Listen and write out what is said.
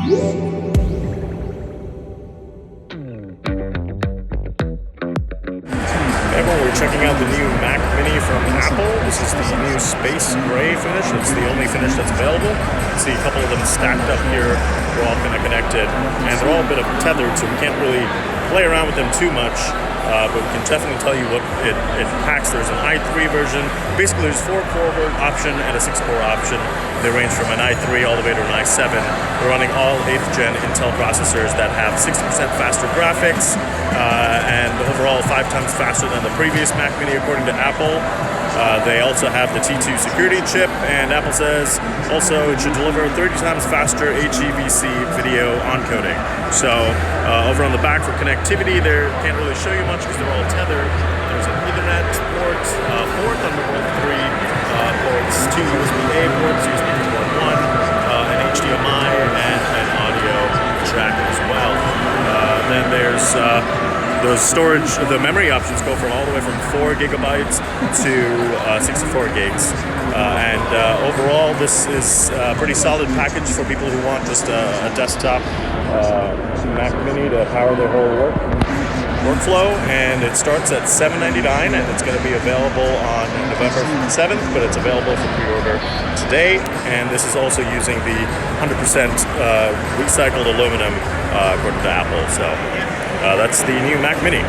Everyone, we're checking out the new Mac Mini from Apple. This is the new Space Gray finish. It's the only finish that's available. You can see a couple of them stacked up here. They're all kind of connected, and they're all a bit of tethered, so we can't really play around with them too much. But we can definitely tell you what it packs. There's an i3 version. Basically, there's 4-core option and a 6-core option. They range from an i3 all the way to an i7. We're running all 8th gen Intel processors that have 60% faster graphics and overall 5 times faster than the previous Mac Mini, according to Apple. They also have the T2 security chip, and Apple says also it should deliver 30 times faster HEVC video encoding. So over on the back for connectivity, they can't really show you much because they're all tethered. There's an Ethernet port, 4 Thunderbolt 3 ports, 2 USB-A ports, USB port 1, an HDMI, and an audio jack as well. Then there's the storage, the memory options go from all the way from 4 gigabytes to 64 gigs. Overall, this is a pretty solid package for people who want just a desktop Mac Mini to power their whole workflow. And it starts at $799, and it's going to be available on November 7th, but it's available for pre-order today. And this is also using the 100% recycled aluminum, according to Apple. So that's the new Mac Mini.